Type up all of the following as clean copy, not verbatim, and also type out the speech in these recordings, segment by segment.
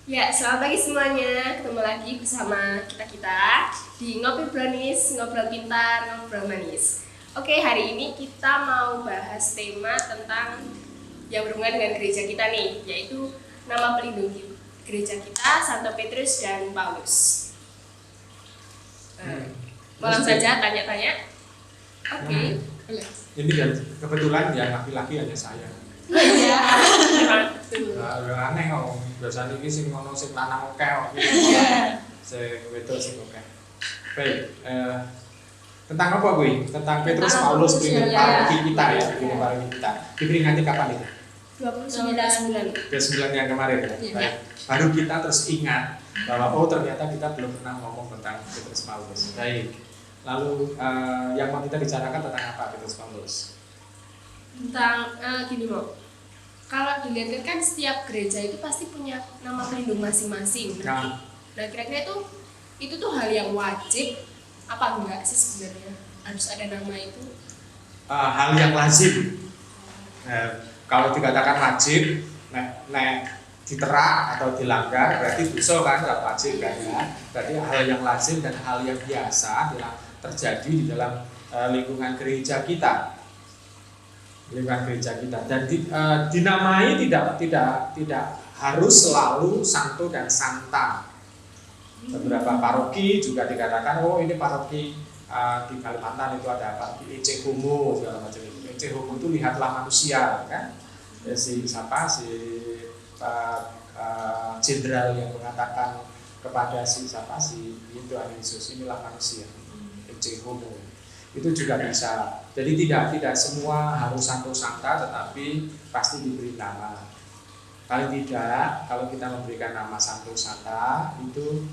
Ya, selamat pagi semuanya. Ketemu lagi bersama kita di Ngopi Brownies, ngobrol pintar, ngobrol manis. Oke, hari ini kita mau bahas tema tentang yang berhubungan dengan gereja kita nih, yaitu nama pelindung gereja kita, Santo Petrus dan Paulus. Langsung saja tanya-tanya. Oke. Ini kan kebetulan yang laki-laki hanya saya. Iya. Aneh kok. Biasanya ini sing ngono sing lanang oke kok. Sing wedok sing oke. Baik, tentang apa kuwi? Tentang Petrus Paulus pelindung paroki kita ya, pelindung paroki kita. Diperingati kapan itu? 29 bulan. 29 yang kemarin ya. Baik. Baru kita terus ingat bahwa ternyata kita belum pernah ngomong tentang Petrus Paulus. Baik. Lalu yang mau kita bicarakan tentang apa Petrus Paulus? Tentang gini mau, kalau dilihat kan setiap gereja itu pasti punya nama pelindung masing-masing. Nah, kira-kira itu tuh hal yang wajib apa enggak sih sebenarnya harus ada nama itu? Hal yang lazim. Kalau dikatakan wajib, nek diterak atau dilanggar berarti dosa kan, nggak wajib kan ya. Berarti hal yang lazim dan hal yang biasa terjadi di dalam lingkungan gereja kita. Dan dinamai tidak harus selalu santo dan santa. Beberapa paroki juga dikatakan ini paroki di Kalimantan itu ada paroki Ece Homo segala macam itu. Ece Homo itu lihatlah manusia kan. Si jenderal yang mengatakan kepada si Tuhan Yesus, inilah manusia. Ece Homo. Itu juga bisa. Jadi tidak semua harus santo santa, tetapi pasti diberi nama. Paling tidak, kalau kita memberikan nama santo santa, itu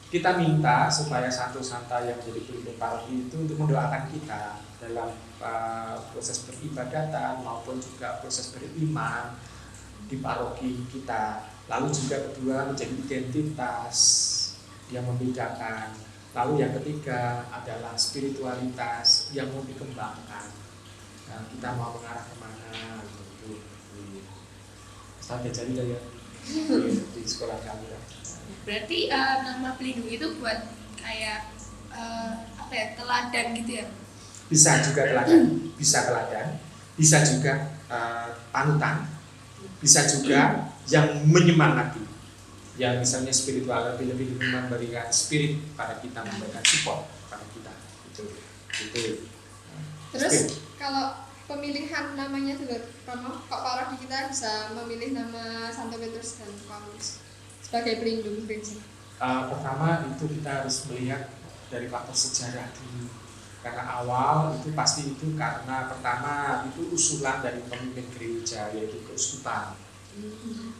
kita minta supaya santo santa yang menjadi pelindung paroki itu untuk mendoakan kita dalam proses beribadatan maupun juga proses beriman di paroki kita. Lalu juga kedua menjadi identitas yang membedakan. Lalu yang ketiga adalah spiritualitas yang mau dikembangkan. Nah, kita mau mengarah kemana gitu. Saya diajari ya di sekolah kami ya. Berarti nama pelindung itu buat kayak teladan gitu ya? Bisa juga teladan, bisa juga panutan, bisa juga yang menyemangati. Yang misalnya spiritual lebih memberikan spirit pada kita, memberikan support pada kita itu. Terus kalau pemilihan namanya dulu, Romo, kok paroki kita bisa memilih nama Santo Petrus dan Paulus sebagai pelindung gereja? Pertama itu kita harus melihat dari faktor sejarah dulu. Karena awal itu pasti itu karena pertama itu usulan dari pemimpin gereja yaitu keuskupan.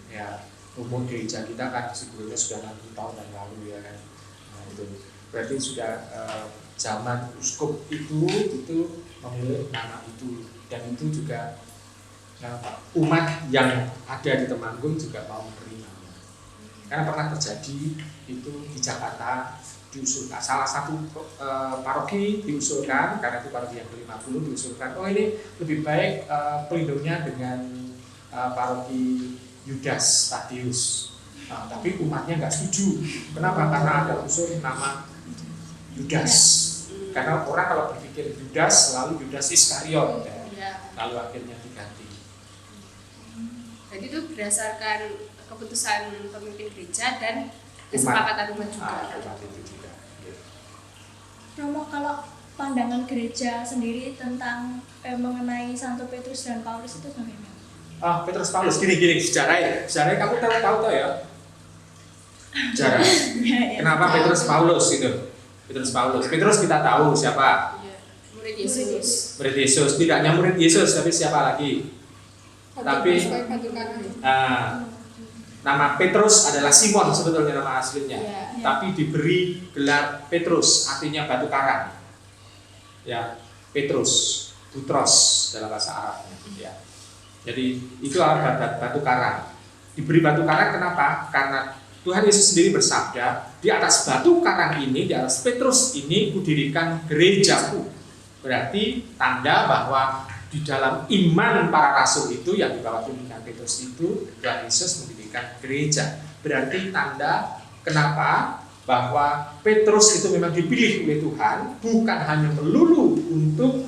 Ya. Umur gereja kita kan sebelumnya sudah 60 tahun yang lalu ya kan. Nah, itu berarti sudah zaman uskup itu memilih nama itu, dan itu juga umat yang ada di Temanggung juga mau menerimanya. Karena pernah terjadi itu di Jakarta diusulkan salah satu paroki diusulkan, karena itu paroki yang ke-50 diusulkan ini lebih baik pelindungnya dengan paroki Yudas Tadius. Tapi umatnya nggak setuju. Kenapa? Karena ada unsur nama Yudas. Karena orang kalau berpikir Yudas selalu Yudas Iskariot. Lalu akhirnya diganti. Jadi itu berdasarkan keputusan pemimpin gereja dan kesepakatan umat juga. Umat itu juga. Romo, kalau pandangan gereja sendiri tentang mengenai Santo Petrus dan Paulus itu bagaimana? Petrus Paulus gini sejarahnya kamu tahu ya sejarah. Kenapa Petrus Paulus itu? Petrus kita tahu siapa? Murid Yesus. Tidak hanya murid Yesus, tapi siapa lagi? Tapi nama Petrus adalah Simon sebetulnya nama aslinya. Tapi diberi gelar Petrus, artinya batu karang. Ya, Petrus, Butros dalam bahasa Arabnya. Ya. Jadi itu adalah batu karang. Diberi batu karang kenapa? Karena Tuhan Yesus sendiri bersabda, di atas batu karang ini, di atas Petrus ini kudirikan gerejaku. Berarti tanda bahwa di dalam iman para rasul itu yang di bawah pimpinan Petrus itu Tuhan Yesus mendirikan gereja. Berarti tanda kenapa bahwa Petrus itu memang dipilih oleh Tuhan bukan hanya melulu untuk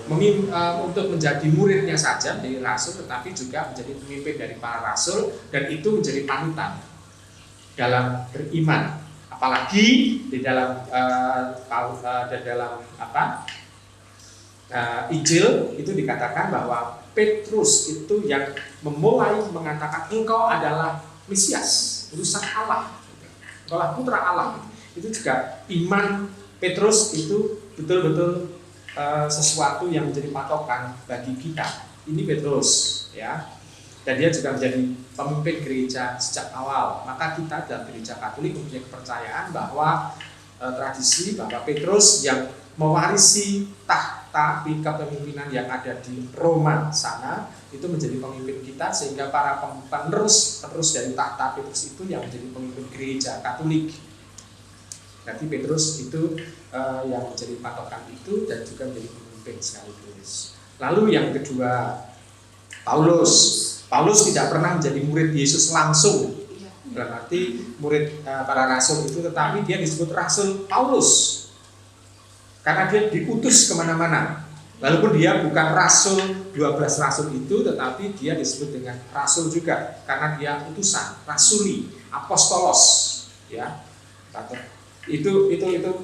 menjadi muridnya saja dari rasul, tetapi juga menjadi pemimpin dari para rasul, dan itu menjadi panutan dalam beriman. Apalagi di dalam Injil itu dikatakan bahwa Petrus itu yang memulai mengatakan engkau adalah Mesias, utusan Allah, engkau adalah putra Allah. Itu juga iman Petrus itu betul-betul sesuatu yang menjadi patokan bagi kita. Ini Petrus, ya, dan dia juga menjadi pemimpin gereja sejak awal. Maka kita dalam gereja Katolik mempunyai kepercayaan bahwa tradisi bahwa Petrus yang mewarisi tahta kepemimpinan yang ada di Roma sana itu menjadi pemimpin kita, sehingga para penerus dari tahta Petrus itu yang menjadi pemimpin gereja Katolik. Berarti Petrus itu yang menjadi patokan itu dan juga menjadi pemimpin sekaligus. Lalu yang kedua, Paulus tidak pernah menjadi murid Yesus langsung, dalam arti murid para rasul itu, tetapi dia disebut Rasul Paulus karena dia diutus kemana-mana. Walaupun dia bukan rasul 12 rasul itu, tetapi dia disebut dengan rasul juga karena dia utusan, rasuli, apostolos, ya. Itu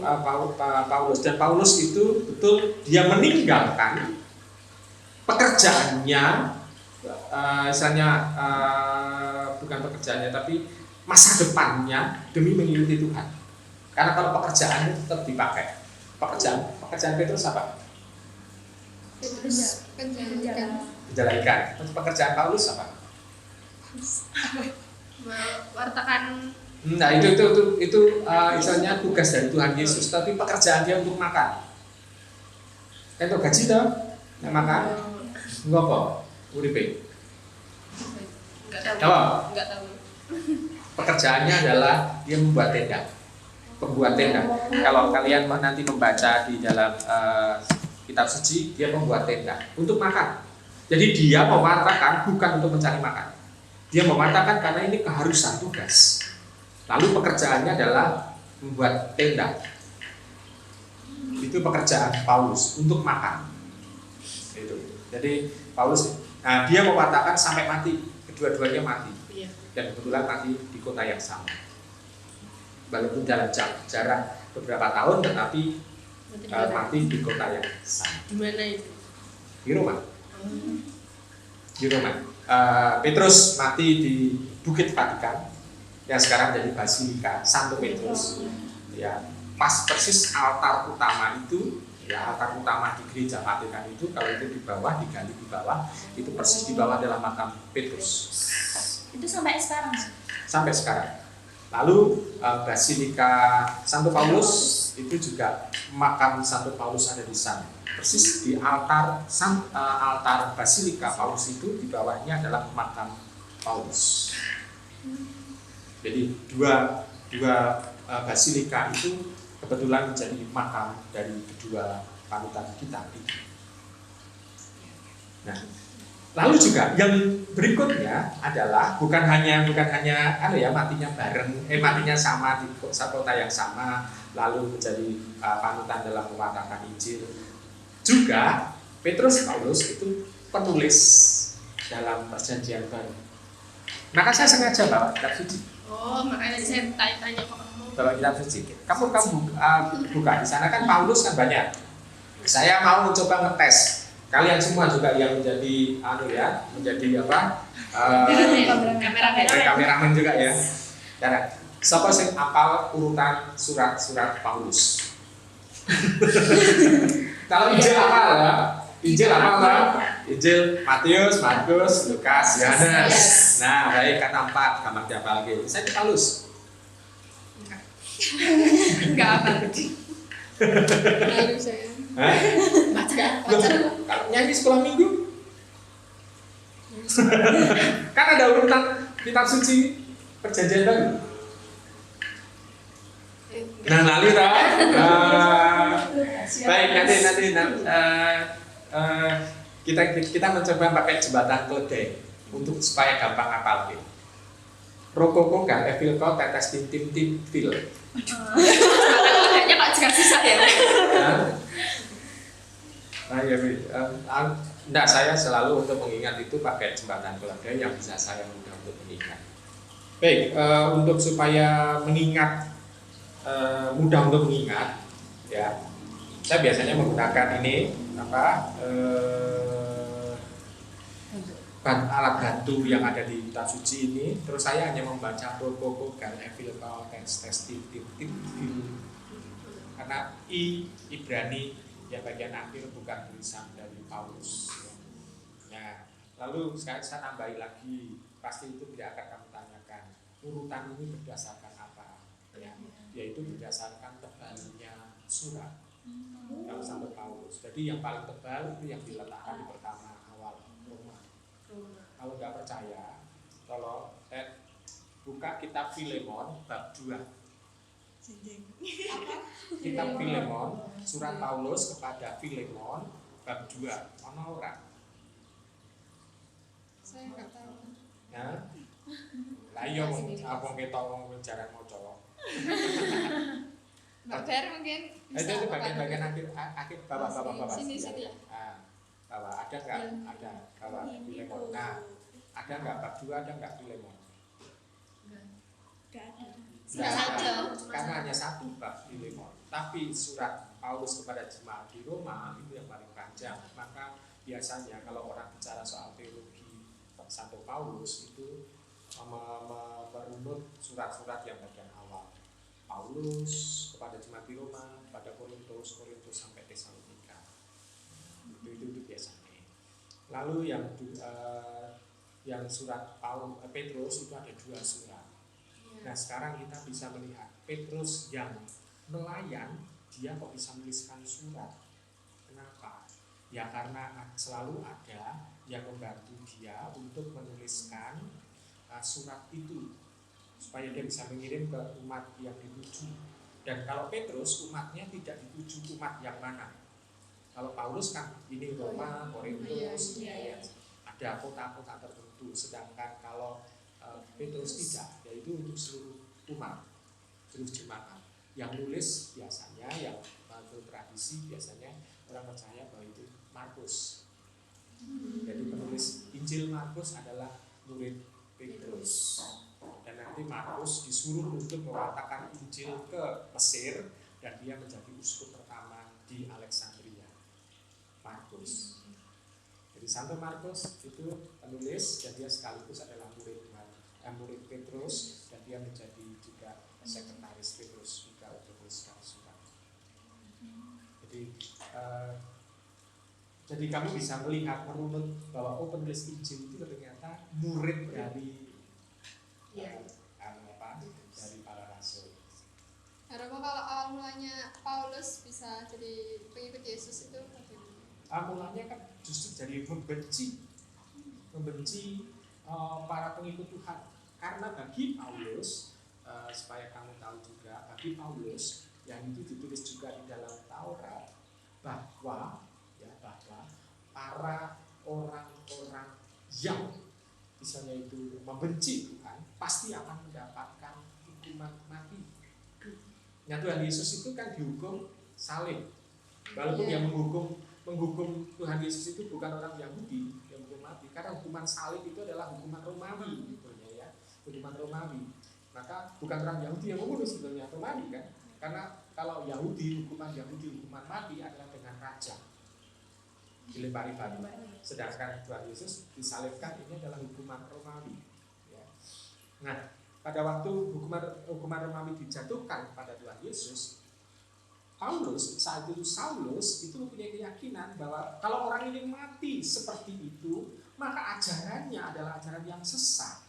Paulus, dan Paulus itu betul dia meninggalkan pekerjaannya, bukan pekerjaannya tapi masa depannya demi mengikuti Tuhan. Karena kalau pekerjaannya tetap dipakai. Pekerjaan Petrus apa? Petrus penjala ikan. Pekerjaan Paulus apa? Wartakan. Nah itu istilahnya tugas dari Tuhan Yesus, tapi pekerjaan dia untuk makan. Itu gaji toh, nggak makan, nggak apa, uripe. Nggak tahu. Pekerjaannya adalah dia membuat tenda, pembuat tenda. Kalau kalian nanti membaca di dalam kitab suci, dia membuat tenda untuk makan. Jadi dia mewartakan bukan untuk mencari makan, dia mewartakan karena ini keharusan tugas. Lalu pekerjaannya adalah membuat tenda. Itu pekerjaan Paulus untuk makan. Itu. Jadi Paulus, dia mewartakan sampai mati, kedua-duanya mati. Iya. Dan kebetulan mati di kota yang sama. Walaupun dalam jarak beberapa tahun, tetapi mati di kota yang sama. Di mana itu? Di Roma. Di Roma. Petrus mati di Bukit Vatikan, yang sekarang jadi Basilika Santo Petrus, ya, pas persis altar utama itu, ya, altar utama di gereja Vatikan itu, kalau itu di bawah, digali di bawah, itu persis di bawah adalah makam Petrus. Itu sampai sekarang? Sampai sekarang. Lalu Basilika Santo Paulus itu juga makam Santo Paulus ada di sana. Persis di altar Basilika Paulus itu di bawahnya adalah makam Paulus. Jadi dua basilika itu kebetulan menjadi makam dari kedua panutan kita itu. Nah, lalu juga yang berikutnya adalah bukan hanya matinya bareng, matinya sama di satu kota yang sama, lalu menjadi panutan dalam mewartakan Injil. Juga Petrus Paulus itu penulis dalam Perjanjian Baru. Maka saya sengaja bawa kitab suci. Oh, makanya saya tanya kok kamu. Bawa kitab suci. Kamu buka di sana kan Paulus kan banyak. Saya mau mencoba ngetes kalian semua juga yang menjadi kameramen juga ya. Karena siapa sih apal urutan surat-surat Paulus? Kalau Injil apal ya. Injil apa Mbak? Injil Matius, Markus, Lukas, Yohanes. Nah, baik, kata 4 gampang dihafal lagi. Saya Paulus. Enggak apa. Lalu saya Baca. Kalau nyanyi sekolah minggu kan ada urutan kitab suci Perjanjian Baru. Nah, lalu baik nanti kita mencoba pakai jembatan keledai untuk supaya gampang ngapal. Rokoko kan Evil kau tetes tim fil. Makanya Pak juga susah ya. Nah, ya, enggak, saya selalu untuk mengingat itu pakai jembatan keledai yang bisa saya mudah untuk mengingat. Baik, untuk supaya mengingat mudah untuk mengingat, ya, saya biasanya menggunakan ini alat bantu yang ada di kitab suci ini. Terus saya hanya membaca Rokoko kan Evil kau tes tim karena Ibrani yang bagian akhir bukan tulisan dari Paulus. Nah, lalu saya tambahi lagi, pasti itu tidak akan kamu tanyakan. Urutan ini berdasarkan apa? Ya, yaitu berdasarkan tebalnya surat. Kalau sampai Paulus. Jadi yang paling tebal itu yang diletakkan di pertama awal Roma. Kalau nggak percaya, kalau buka kitab Filemon bab 2. Kitab Filemon, surat Paulus kepada Filemon bab 2. Mana orang? Saya nggak tahu. Ya. Lah iya wong ketok wong jarang maca. Mbak Fer mungkin bisa Itu bagian akhir bawah. Sini. Bawah ada nggak? Ada bawah Filemon. Nah, ada nggak bab 2, ada nggak Filemon? Gak ada. Karena hanya satu bab Filemon. Tapi surat Paulus kepada jemaat di Roma itu yang paling panjang. Maka biasanya kalau orang bicara soal teologi Santo Paulus itu merunut surat-surat yang bagian awal. Paulus kepada jemaat di Roma, pada Korintus sampai Tesalonika. Itu biasanya. Lalu yang surat Petrus itu ada 2 surat. Nah, sekarang kita bisa melihat Petrus yang nelayan, dia kok bisa menuliskan surat. Kenapa? Ya karena selalu ada yang membantu dia untuk menuliskan surat itu supaya dia bisa mengirim ke umat yang dituju. Dan kalau Petrus umatnya tidak dituju umat yang mana? Kalau Paulus kan ini Roma, Korintus, ada kota-kota tertentu. Sedangkan kalau Petrus tidak, yaitu untuk seluruh umat, seluruh jemaat. Yang nulis biasanya, yang menurut tradisi biasanya orang percaya bahwa itu Markus. Jadi penulis Injil Markus adalah murid Petrus. Dan nanti Markus disuruh untuk mewatakan Injil ke Mesir dan dia menjadi uskup pertama di Alexandria. Markus. Jadi Santo Markus itu penulis dan dia sekaligus adalah murid Petrus dan dia menjadi juga sekretaris Petrus juga untuk menuliskan surat. Jadi kamu bisa melihat merunut bahwa penulis Injil itu ternyata murid dari dari para rasul. Karena kalau awal mulanya Paulus bisa jadi pengikut Yesus itu Mulanya kan justru jadi membenci para pengikut Tuhan. Karena bagi Paulus, supaya kamu tahu juga, bagi Paulus yang itu ditulis juga di dalam Taurat bahwa para orang-orang yang misalnya itu membenci Tuhan pasti akan mendapatkan hukuman mati. Nah, Tuhan Yesus itu kan dihukum salib. Walaupun yang menghukum Tuhan Yesus itu bukan orang Yahudi yang hukum mati, karena hukuman salib itu adalah hukuman Romawi, sebetulnya ya, hukuman Romawi. Maka bukan orang Yahudi yang membunuh sebetulnya, Romawi kan? Karena kalau hukuman mati adalah dengan raja dilempari batu. Sedangkan Tuhan Yesus disalibkan, ini adalah hukuman Romawi. Ya. Nah, pada waktu hukuman Romawi dijatuhkan pada Tuhan Yesus, Saulus itu mempunyai keyakinan bahwa kalau orang ini mati seperti itu, maka ajarannya adalah ajaran yang sesat.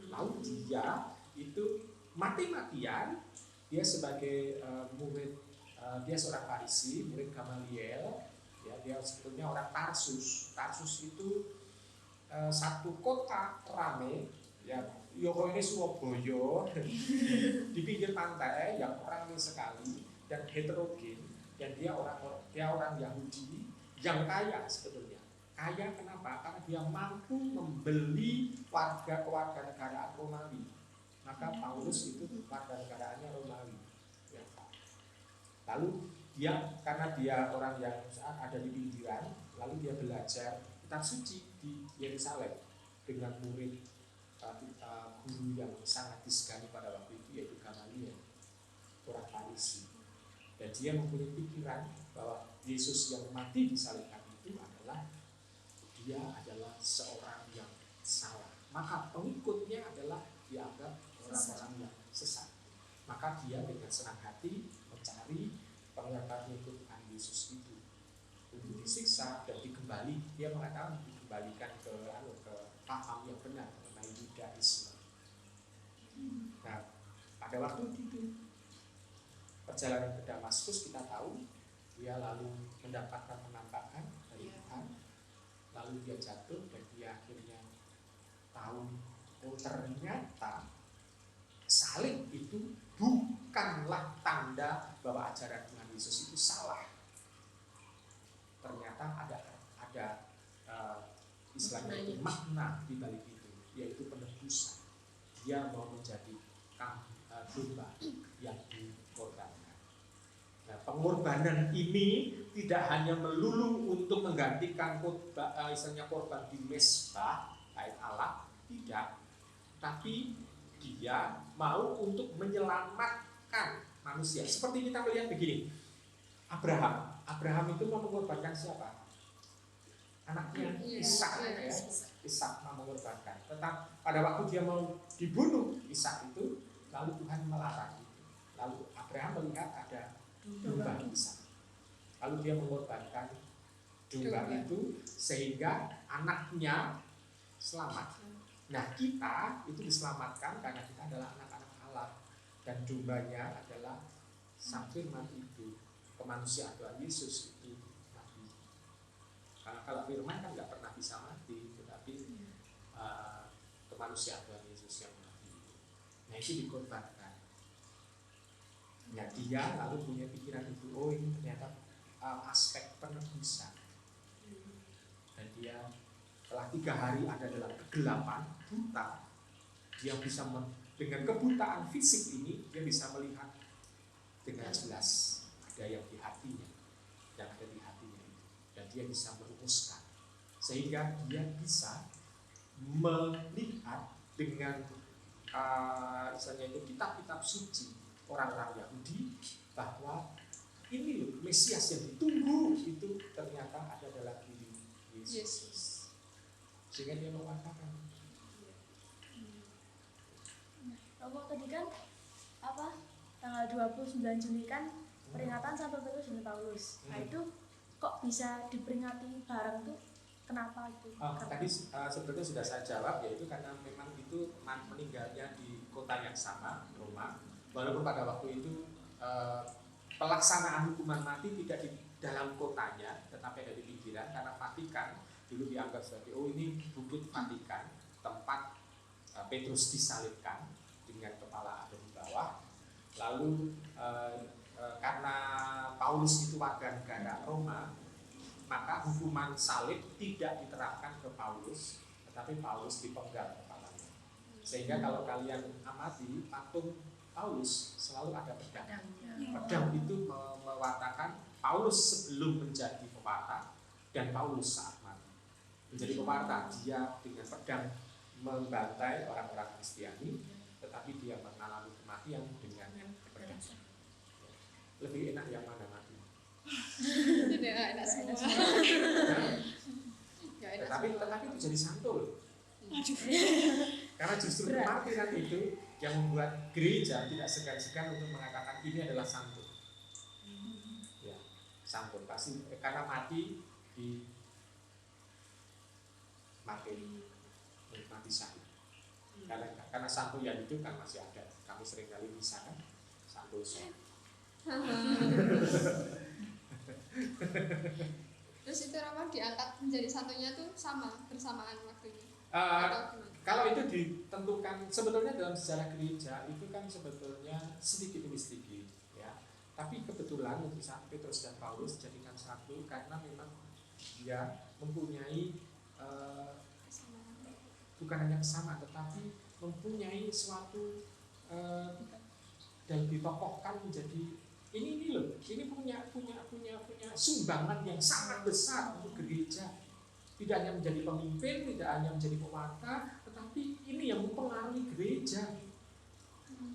Lalu dia itu mati-matian, dia sebagai murid, dia seorang Farisi, murid Gamaliel, ya, dia sebetulnya orang Tarsus. Tarsus itu satu kota rame, ya, Yoko ini Surabaya di pinggir pantai yang ramai sekali dan heterogen, dan dia orang Yahudi yang kaya sebetulnya. Kaya kenapa? Karena dia mampu membeli warga negaraan Romawi. Maka Paulus itu warga negaraannya Romawi. Ya. Lalu karena dia orang yang ada di pinggiran, lalu dia belajar kitab suci di Yerusalem dengan murid guru yang sangat disegani pada waktu itu, yaitu Gamaliel, orang Farisi. Dan dia mempunyai pikiran bahwa Yesus yang mati disalibkan itu dia adalah seorang yang salah. Maka pengikutnya adalah dianggap orang-orang yang sesat. Maka dia dengan senang hati mencari pengikut Yesus itu untuk disiksa dan dia mengatakan dikembalikan ke paham yang benar mengenai Yudaisme. Nah, pada waktu itu perjalanan ke Damaskus, kita tahu dia lalu mendapatkan penampakan dari Tuhan, lalu dia jatuh dan dia akhirnya tahu, ternyata salib itu bukanlah tanda bahwa ajaran Tuhan Yesus itu salah. Ternyata ada istilahnya itu makna di balik itu, yaitu penebusan. Dia mau menjadi domba yang dikorbankan. Nah, pengorbanan ini tidak hanya melulu untuk menggantikan korban di mezbah bait Allah, tidak, tapi dia mau untuk menyelamatkan manusia. Seperti kita melihat begini, Abraham itu mau mengorbankan siapa? Anaknya Ishak, ya. Ishak mau mengorbankan. Tetapi pada waktu dia mau dibunuh Ishak itu, lalu Tuhan melarang itu. Lalu Abraham melihat ada domba Ishak. Lalu dia mengorbankan domba itu sehingga anaknya selamat. Nah, kita itu diselamatkan karena kita adalah anak-anak Allah, dan dombanya adalah Sang Firman itu, kemanusiaan Tuhan Yesus itu mati. Karena kalau firman kan nggak pernah bisa mati, tetapi kemanusiaan Tuhan Yesus yang mati. Nah, itu dikorbankan. Ya, dia lalu punya pikiran itu, oh ini ternyata aspek penebusan. Dan dia setelah 3 hari ada dalam kegelapan, buta, dia bisa dengan kebutaan fisik ini, dia bisa melihat dengan jelas ada yang di hatinya, yang ada di hatinya itu, dan dia bisa merumuskan, sehingga dia bisa melihat dengan misalnya itu kitab-kitab suci orang-orang Yahudi bahwa ini loh Mesias yang ditunggu itu ternyata ada dalam diri Yesus. Sehingga dia mengatakan. Romo tadi kan tanggal 29 Juni kan peringatan Santo Petrus dan Paulus. Nah itu kok bisa diperingati bareng tuh? Kenapa itu? Tadi sebetulnya sudah saya jawab, yaitu karena memang itu meninggalnya di kota yang sama, Roma. Walaupun pada waktu itu pelaksanaan hukuman mati tidak di dalam kotanya, tetapi ada di pinggiran, karena Vatikan dulu dianggap sebagai ini bukit Vatikan, tempat Petrus disalibkan dengan kepala ada di bawah. Lalu karena Paulus itu warga negara Roma, maka hukuman salib tidak diterapkan ke Paulus, tetapi Paulus dipenggal kepalanya. Sehingga kalau kalian amati patung Paulus selalu ada pedang. Pedang itu mewatakan Paulus sebelum menjadi pewarta dan Paulus saat mati menjadi pewarta. Dia dengan pedang membantai orang-orang Kristiani, tetapi dia mengalami kematian dengan pedang. Lebih enak yang mana mati? Tidak enak semua. Tetapi itu jadi santo loh. Karena justru kematian itu yang membuat gereja tidak segan-segan untuk mengatakan ini adalah santo. Ya, santo pasti karena mati di mati syahid. Karena santo yang itu kan masih ada. Kami sering kali bisa kan santo syahid. Terus itu Rama diangkat menjadi santonya tuh bersamaan waktunya. Kalau itu ditentukan sebetulnya dalam sejarah gereja itu kan sebetulnya sedikit demi sedikit, ya. Tapi kebetulan untuk Petrus dan Paulus dijadikan satu karena memang dia mempunyai bukan hanya kesamaan, tetapi mempunyai suatu dan ditokohkan menjadi ini loh, ini punya sumbangan yang sangat besar untuk gereja. Tidak hanya menjadi pemimpin, tidak hanya menjadi pewarta, tetapi ini yang mempengaruhi gereja.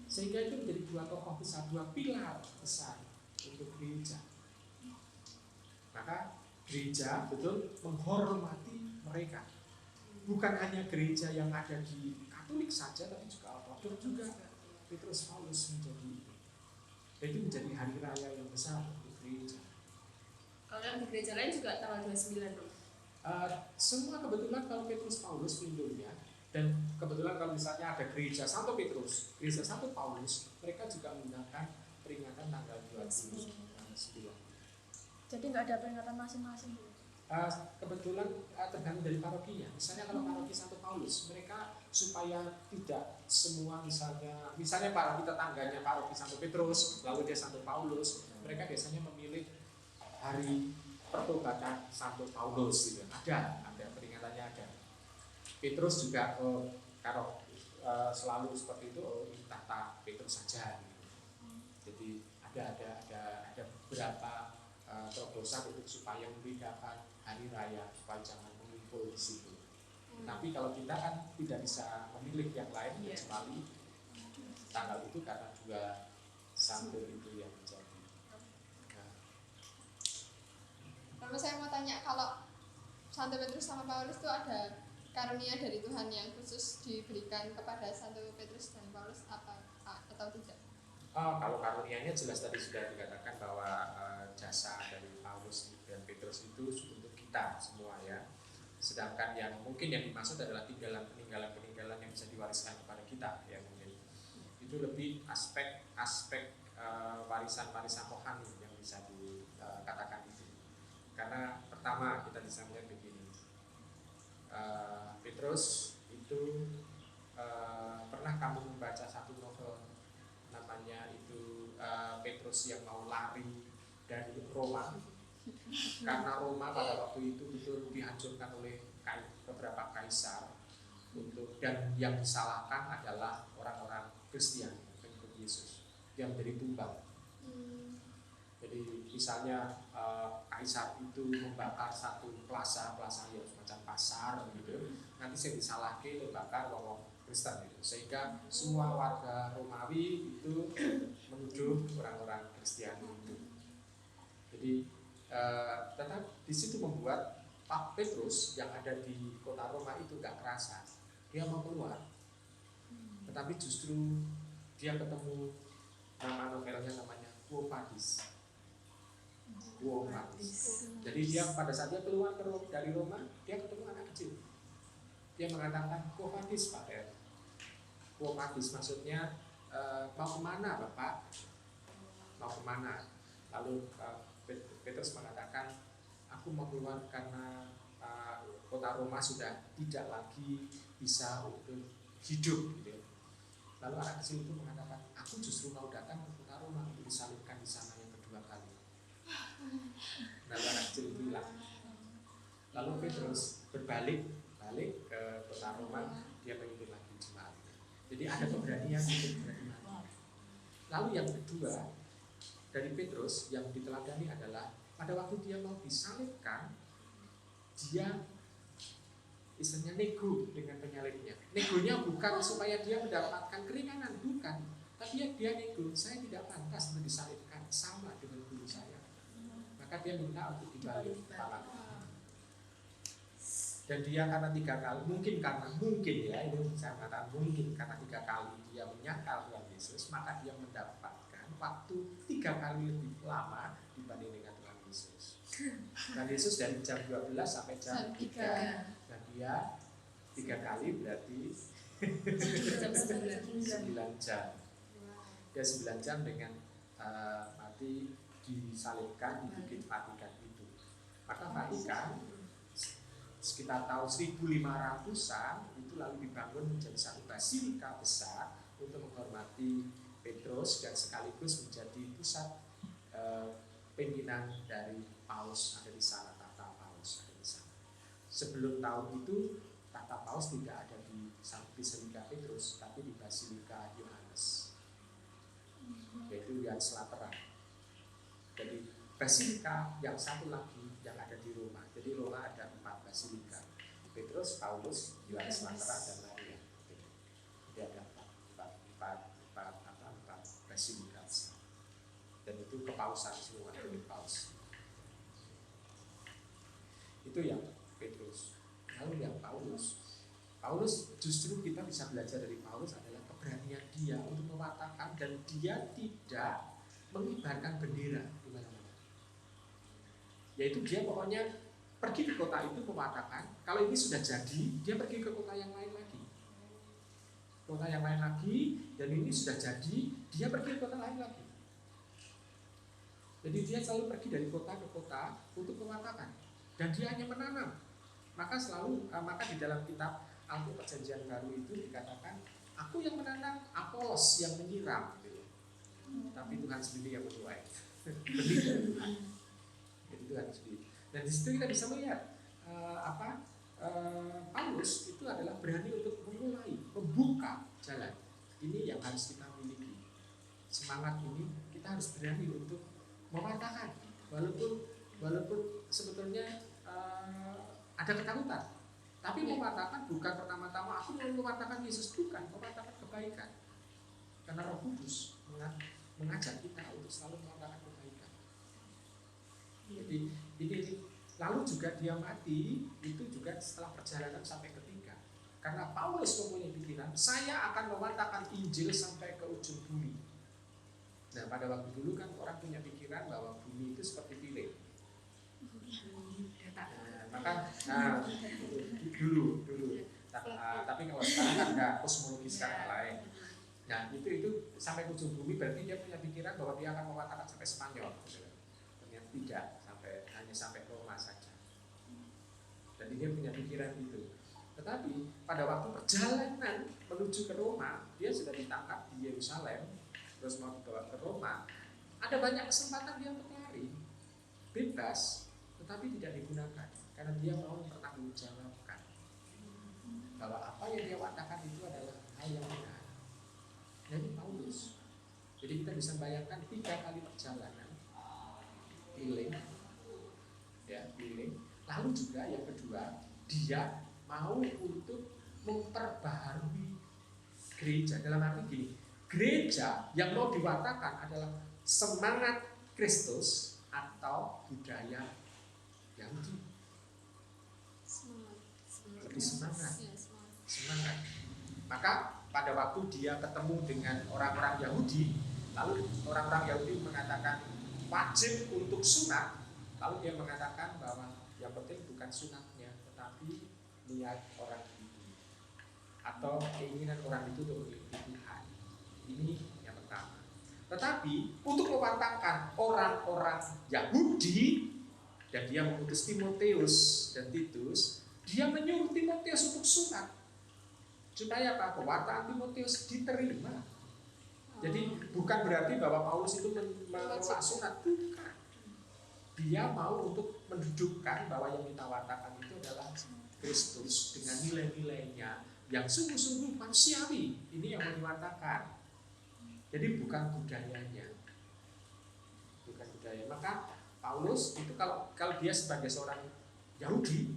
Sehingga itu menjadi dua tokoh besar, dua pilar besar untuk gereja. Maka gereja betul menghormati mereka. Bukan hanya gereja yang ada di Katolik saja, tapi juga Ortodok juga. Petrus Paulus menjadi itu. Dan itu menjadi hari raya yang besar untuk gereja. Kalau yang di gereja lain juga tanggal 29 dong? Semua kebetulan kalau Petrus Paulus pelindungnya, dan kebetulan kalau misalnya ada gereja Santo Petrus, gereja Santo Paulus, mereka juga menggunakan peringatan tanggal 29. Jadi nggak ada peringatan masing-masing. Kebetulan tergantung dari parokinya. Misalnya kalau paroki Santo Paulus, mereka supaya tidak semua misalnya paroki tetangganya paroki Santo Petrus, lalu dia Santo Paulus, mereka biasanya memilih hari pertobatan Santo Paulus gitu. Ada peringatannya ada. Petrus juga kalau selalu seperti itu tata Petrus saja gitu. Jadi ada beberapa terobosan untuk supaya membedakan hari raya supaya jangan mengumpul di situ. Tapi kalau kita kan tidak bisa memilih yang lain kecuali tanggal itu karena juga santo itu yang menjadi. Lalu saya mau tanya, kalau Santo Petrus sama Paulus itu ada karunia dari Tuhan yang khusus diberikan kepada Santo Petrus dan Paulus atau tidak? Kalau karunianya jelas tadi sudah dikatakan bahwa jasa dari Paulus dan Petrus itu untuk kita semua ya. Sedangkan yang mungkin yang dimaksud adalah peninggalan yang bisa diwariskan kepada kita ya mungkin. Itu lebih aspek warisan rohani yang bisa dikatakan itu. Karena pertama kita bisa melihat begini, Petrus itu pernah kamu membaca satu novel namanya itu Petrus yang mau lari dari Roma, karena Roma pada waktu itu betul dihancurkan oleh beberapa kaisar dan yang disalahkan adalah orang-orang Kristiani pengikut Yesus yang menjadi tumbal. Jadi misalnya kaisar itu membakar satu plaza yang semacam pasar gitu, nanti saya disalahkan membakar wong Kristen gitu. Sehingga semua warga Romawi itu menuduh orang-orang Kristiani itu. Jadi tetap di situ membuat Pak Petrus yang ada di kota Roma itu gak kerasa, dia mau keluar. Tetapi justru dia ketemu nama novelnya namanya Quo Vadis. Jadi dia pada saat dia keluar dari Roma, dia ketemu anak kecil. Dia mengatakan Quo Vadis Pater. Quo Vadis maksudnya mau kemana Bapak? Mau kemana? Lalu Petrus mengatakan aku mau keluar karena kota Roma sudah tidak lagi bisa untuk hidup gitu. Lalu anak kecil itu mengatakan aku justru mau datang ke kota Roma untuk disalibkan di sana yang kedua kali. Lalu anak kecil itu hilang. Lalu Petrus berbalik ke kota Roma, dia mengikuti lagi jemaat. Jadi ada keberanian untuk berani mati. Lalu yang kedua dari Petrus yang diteladani adalah pada waktu dia mau disalibkan, dia istilahnya nego dengan penyalibnya. Negonya bukan supaya dia mendapatkan keringanan, bukan. Tapi dia nego, saya tidak pantas untuk disalibkan sama dengan guru saya. Maka dia minta untuk dibalik tangannya. Dan dia karena 3 kali, mungkin ya, ini saya katakan mungkin karena 3 kali dia menyangkal Tuhan Yesus, maka dia mendapatkan waktu 3 kali lebih lama dibanding dengan Tuhan Yesus. Tuhan Yesus dari jam 12 sampai jam 3, dan dia 3 kali berarti 9 jam. Dia 9 jam dengan mati disalibkan di Bukit Vatikan itu. Maka Vatikan sekitar tahun 1500-an itu lalu dibangun menjadi satu basilika besar untuk menghormati Petrus dan sekaligus menjadi pusat pimpinan dari Paus, ada di sana tahta Paus. sebelum tahun itu tahta Paus tidak ada di Basilika Petrus, tapi di Basilika Yohanes, yaitu Yohanes Lateran. Jadi Basilika yang satu lagi yang ada di Roma. Jadi Roma ada 4 basilika: Petrus, Paulus, Yohanes Lateran, dan Maria. Jadi ada empat basilika, dan itu kepausan semua dari Paus. Itu yang Petrus. Lalu yang Paulus justru kita bisa belajar dari Paulus adalah keberanian dia untuk mewatakan, dan dia tidak mengibarkan bendera di mana-mana. Yaitu dia pokoknya pergi ke kota itu mewatakan, kalau ini sudah jadi, dia pergi ke kota yang lain lagi. Kota yang lain lagi, dan ini sudah jadi, dia pergi ke kota lain lagi. Jadi dia selalu pergi dari kota ke kota untuk mewatakan, dan dia hanya menanam. Maka di dalam kitab Alkitab Perjanjian Baru itu dikatakan, aku yang menanam, Apolos yang menyiram, gitu. Tapi Tuhan sendiri yang menuai. Benih dari Tuhan. Jadi Tuhan sendiri. Dan di situ kita bisa melihat Paulus itu adalah berani untuk memulai, membuka jalan. Ini yang harus kita miliki. Semangat ini kita harus berani untuk mematakan, walaupun sebetulnya ada ketakutan. Tapi mematakan bukan pertama-tama aku mau mematakan Yesus, bukan, mematakan kebaikan. Karena Roh Kudus mengajak kita untuk selalu mematakan kebaikan. Jadi ini lalu juga dia mati itu juga setelah perjalanan sampai ketiga. Karena Paulus mempunyai pikiran, saya akan mematakan Injil sampai ke ujung bumi. Nah, pada waktu dulu kan orang punya pikiran bahwa bumi itu seperti piring. Dulu. Tapi kalau sekarang kan enggak, kosmologi sekarang lain. Nah, itu sampai ujung bumi berarti dia punya pikiran bahwa dia akan mematakan sampai Spanyol. Ternyata tidak, hanya sampai Roma saja. Jadi dia punya pikiran itu. Tetapi pada waktu perjalanan menuju ke Roma, dia sudah ditangkap di Yerusalem, terus mau dibawa ke Roma. Ada banyak kesempatan dia untuk lari, bebas, tetapi tidak digunakan karena dia mau mempertanggungjawabkan bahwa apa yang dia katakan itu adalah hal yang benar. Jadi Paulus. Jadi kita bisa bayangkan 3 kali perjalanan healing. Lalu juga yang kedua, dia mau untuk memperbaharui gereja. Dalam arti gini, gereja yang mau diwatakan adalah semangat Kristus atau budaya Yahudi. Lebih semangat. Maka pada waktu dia ketemu dengan orang-orang Yahudi, lalu orang-orang Yahudi mengatakan wajib untuk sunat, lalu dia mengatakan bahwa yang penting bukan sunatnya, tetapi niat orang itu atau keinginan orang itu untuk mengikuti Tuhan. Ini yang pertama. Tetapi untuk mematangkan orang-orang Yahudi, dan dia mengutus Timotius dan Titus, dia menyuruh Timotius untuk sunat supaya apa? Pewartaan Timotius diterima. Jadi bukan berarti bahwa Paulus itu menolak sunat, bukan. Dia mau untuk mendudukkan bahwa yang kita watakan itu adalah Kristus dengan nilai-nilainya yang sungguh-sungguh manusiawi. Ini yang mau diwatakan. Jadi bukan budayanya. Bukan budaya. Maka Paulus itu kalau dia sebagai seorang Yahudi,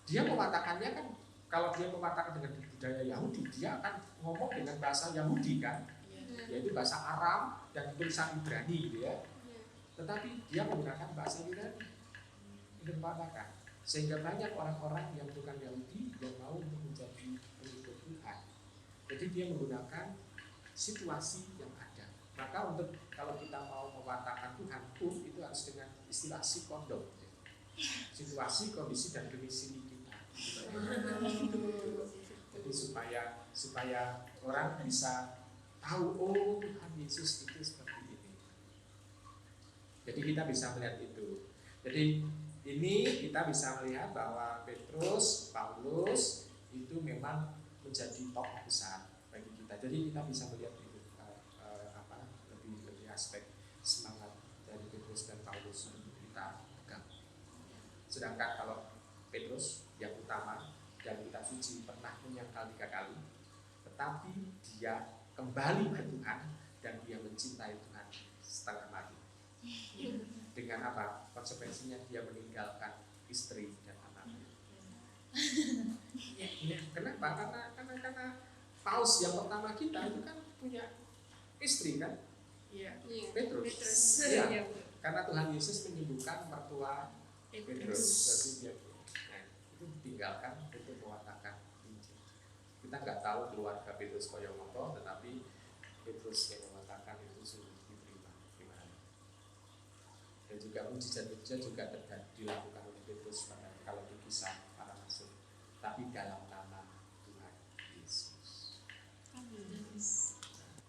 dia mewatakannya kan, kalau dia mewatakan dengan budaya Yahudi, dia akan ngomong dengan bahasa Yahudi kan, yaitu bahasa Aram dan tulisan Ibrani gitu ya. Tetapi dia menggunakan bahasa Yunani untuk mewatakan, sehingga banyak orang-orang yang bukan Yahudi yang mau menjadi pengikut Tuhan. Jadi dia menggunakan situasi yang ada. Maka untuk kalau kita mau mewatakan Tuhan pun itu harus dengan istilah psikondom, situasi, kondisi dan domisili kita. Jadi supaya orang bisa tahu, oh Tuhan Yesus itu seperti ini. Jadi kita bisa melihat itu. Jadi ini kita bisa melihat bahwa Petrus, Paulus itu memang menjadi tokoh besar bagi kita. Jadi kita bisa melihat itu lebih aspek semangat dari Petrus dan Paulus untuk kita pegang. Sedangkan kalau Petrus yang utama dan kitab suci pernah menyangkal 3 kali, tetapi dia kembali ke Tuhan dan dia mencintai Tuhan setengah mati. Dengan apa? Konsekuensinya dia meninggalkan istri dan anaknya. Kenapa? Karena Paus yang pertama kita itu kan punya istri kan? Iya. Petrus. Iya. Ya, karena Tuhan Yesus menyembuhkan mertua Petrus. Jadi dia, nah, itu tinggalkan untuk mewartakan Injil. Kita nggak tahu keluarga Petrus koyo moto, tetapi Petrus yang mewartakan itu sudah diterima. Gimana? Dan juga mujizat-mujizat juga dilakukan oleh Petrus kalau di Kisah Para Rasul, tapi dalam nama Tuhan Yesus.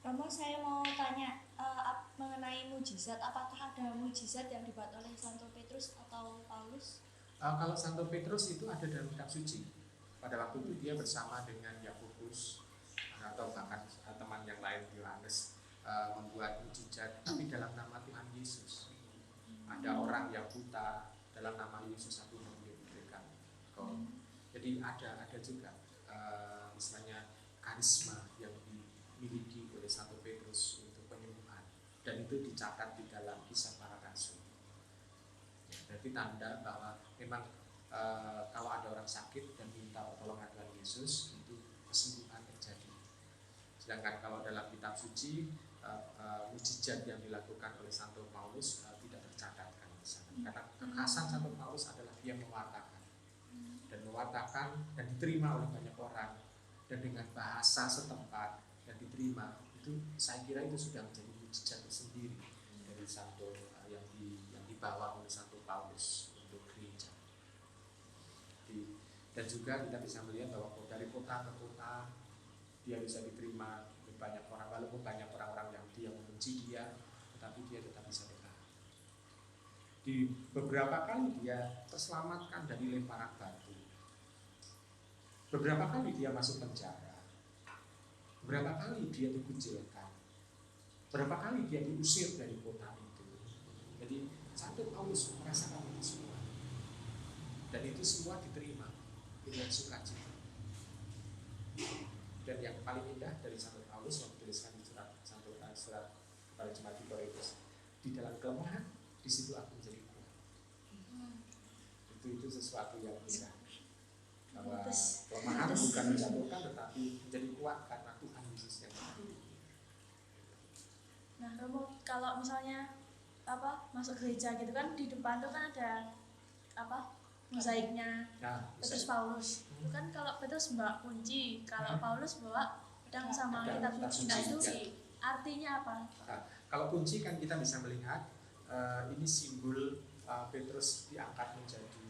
Romo, saya mau tanya mengenai mujizat. Apakah ada mujizat yang dibuat oleh Santo Petrus atau Paulus? Kalau Santo Petrus itu ada dalam kitab suci. Pada waktu itu dia bersama dengan Yakobus atau bahkan teman yang lain Yohanes membuat mujizat, tapi dalam nama Tuhan Yesus. Ada orang yang buta, dalam nama Yesus aku memberikan kau. Jadi ada juga misalnya karisma yang dimiliki oleh Santo Petrus untuk penyembuhan, dan itu dicatat di dalam Kisah Para Rasul. Ya, berarti tanda bahwa memang kalau ada orang sakit dan minta pertolongan Tuhan Yesus, itu kesembuhan terjadi. Sedangkan kalau dalam kitab suci mujizat yang dilakukan oleh Santo Paulus tidak tercatatkan di sana. Karena kekhasan Santo Paulus adalah dia mewartakan dan diterima oleh banyak orang, dan dengan bahasa setempat dan diterima, itu saya kira itu sudah menjadi mujizat tersendiri dari Santo yang dibawa oleh Santo Paulus untuk gereja. Dan juga kita bisa melihat bahwa dari kota ke kota dia bisa diterima oleh banyak orang, walaupun banyak orang-orang Yahudi yang membenci dia, tetapi dia tetap bisa bertahan. Di beberapa kali dia terselamatkan dari lemparan batu. Beberapa kali dia masuk penjara. Beberapa kali dia dikucilkan. Beberapa kali dia diusir dari kota itu. Jadi Santo Paulus merasakan itu semua. Dan itu semua diterima dengan sukacita. Dan yang paling indah dari Santo Paulus yang dituliskan di surat kepada jemaat di Korintus, di dalam kelemahan, di situ aku menjadi kuat. Itu sesuatu yang indah. Bahwa kelemahan bukan menjatuhkan, tetapi menjadi kuat karena Tuhan Yesus yang ada. Nah, Romo, kalau misalnya masuk gereja gitu kan, di depan tuh kan ada mozaiknya Petrus Paulus. Itu kan kalau Petrus bawa kunci, kalau Paulus bawa pedang sama kitab suci. Nah, itu artinya apa? Nah, kalau kunci kan kita bisa melihat ini simbol Petrus diangkat menjadi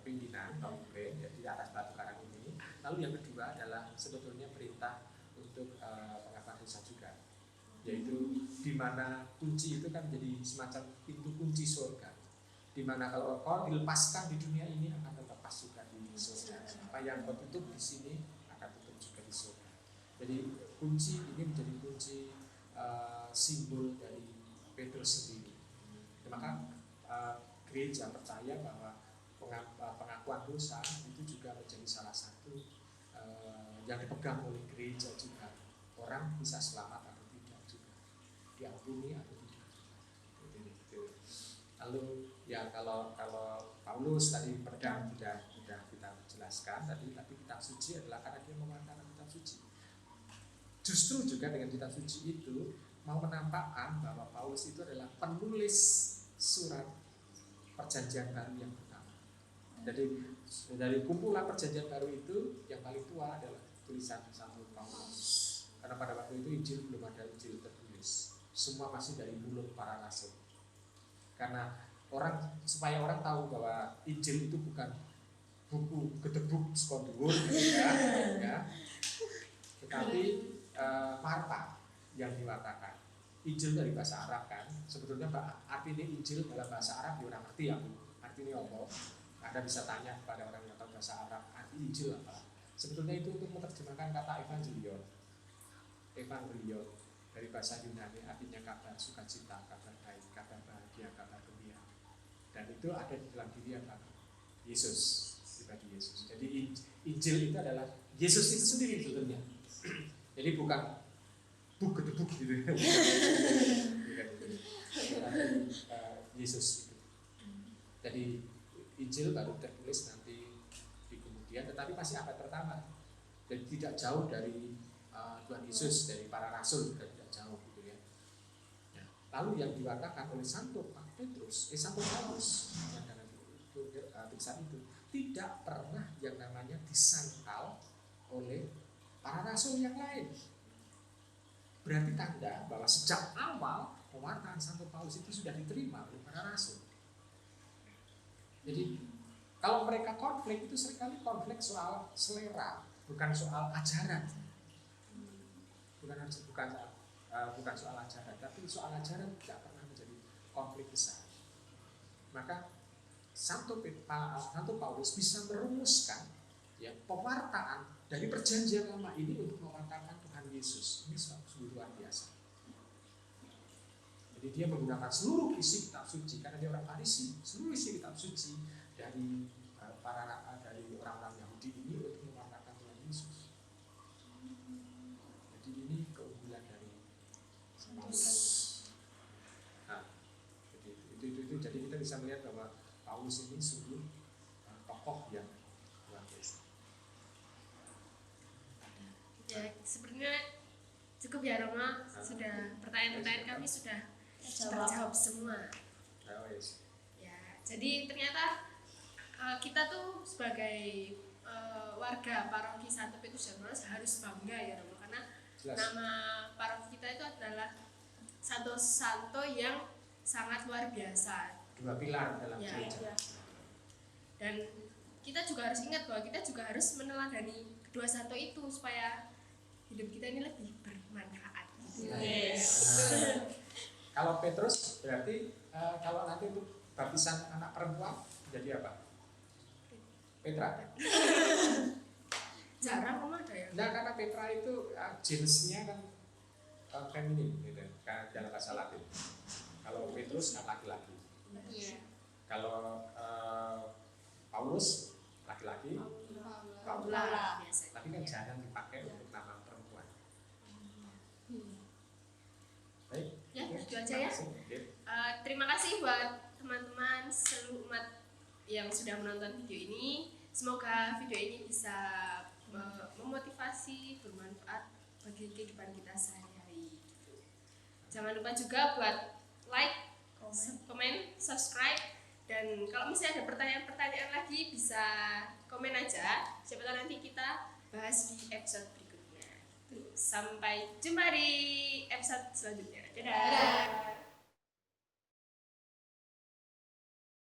pimpinan pemimpin ya, di atas batu karang ini. Lalu yang kedua adalah sebetulnya perintah untuk pengakuan dosa juga, yaitu di mana kunci itu kan menjadi semacam pintu kunci surga, di mana kalau kau dilepaskan di dunia ini akan terlepas juga di surga. Apa yang kau tutup di sini akan tutup juga di surga. Jadi kunci ini menjadi kunci simbol dari Petrus sendiri. Maka gereja percaya bahwa pengakuan dosa itu juga menjadi salah satu yang dipegang oleh gereja juga. Orang bisa selamat atau tidak juga, diampuni atau tidak juga. Gitu. Lalu ya kalau Paulus tadi pedang sudah kita jelaskan tadi, tapi kitab suci adalah karena dia mewartakan kitab suci. Justru juga dengan kitab suci itu mau menampakkan bahwa Paulus itu adalah penulis surat perjanjian baru yang pertama. Jadi dari kumpulan perjanjian baru itu yang paling tua adalah tulisan Santo Paulus. Karena pada waktu itu Injil belum ada Injil tertulis. Semua masih dari mulut para rasul. Karena supaya orang tahu bahwa Injil itu bukan buku gedebuk sekondur ya. Tetapi Marta yang diwatakan. Injil dari bahasa Arab kan. Sebetulnya artinya Injil dalam bahasa Arab ya orang ngerti ya. Artinya apa? Anda bisa tanya kepada orang yang tahu bahasa Arab, arti Injil apa? Sebetulnya itu untuk menerjemahkan kata Evangelion. Evangelion dari bahasa Yunani artinya kabar sukacita, kabar baik, kabar bahagia, kabar gembira. Dan itu ada di dalam diri apa? Yesus, pribadi Yesus. Jadi Injil itu adalah Yesus itu sendiri sebetulnya. Jadi bukan buk gedebuk gitu. Bukan itu. Yesus itu. Jadi Injil baru tertulis nanti di kemudian, tetapi masih abad pertama. Dan tidak jauh dari Tuhan Yesus, dari para rasul juga tidak jauh gitu ya. Nah, lalu yang diwartakan oleh Santo Paulus yang dalam tulisan itu tidak pernah yang namanya disangkal oleh para rasul yang lain. Berarti tanda bahwa sejak awal pewartaan Santo Paulus itu sudah diterima oleh para rasul. Jadi kalau mereka konflik itu seringkali konflik soal selera, bukan soal ajaran. Bukan soal ajaran, tapi soal ajaran tidak pernah menjadi konflik besar. Maka Santo Paulus bisa merumuskan ya pewartaan dari perjanjian lama ini untuk mewartakan Tuhan Yesus. Ini sungguh luar biasa. Jadi dia menggunakan seluruh isi kitab suci, karena dia orang Farisi, seluruh isi kitab suci dari dari orang-orang Yahudi ini untuk mewartakan Tuhan Yesus. Jadi ini keunggulan dari Paulus. Nah, jadi kita bisa melihat bahwa Paulus ini sungguh tokoh yang luar biasa. Ya, sebenarnya cukup ya Roma, sudah pertanyaan-pertanyaan kami sudah terjawab semua. Ya, jadi ternyata kita tuh sebagai warga paroki Santo Petrus dan Paulus harus bangga ya Roma, karena Jelas. nama paroki kita itu adalah santo yang sangat luar biasa. Dua pilar dalam Ya, gereja. Dan kita juga harus ingat bahwa kita juga harus meneladani kedua santo itu supaya hidup kita ini lebih bermanfaat. Kalau Petrus berarti kalau nanti itu baptisan anak perempuan jadi apa? Petra. Jarang Roma ada ya. Nah, karena Petra itu jenisnya kan feminin gitu, kan dalam bahasa Latin. Kalau Petrus kan laki-laki. Iya. Kalau Paulus laki-laki, Paula biasanya. tapi kan jarang dipakai untuk nama perempuan. Baik. Ya, Oke. itu aja ya. Oke. Terima kasih buat teman-teman seluruh umat yang sudah menonton video ini. Semoga video ini bisa memotivasi, bermanfaat bagi kehidupan kita sehari-hari. Jangan lupa juga buat like, komen, subscribe, dan kalau misalnya ada pertanyaan-pertanyaan lagi bisa komen aja. Siapa tahu nanti kita bahas di episode berikutnya. Sampai jumpa di episode selanjutnya. Dadah.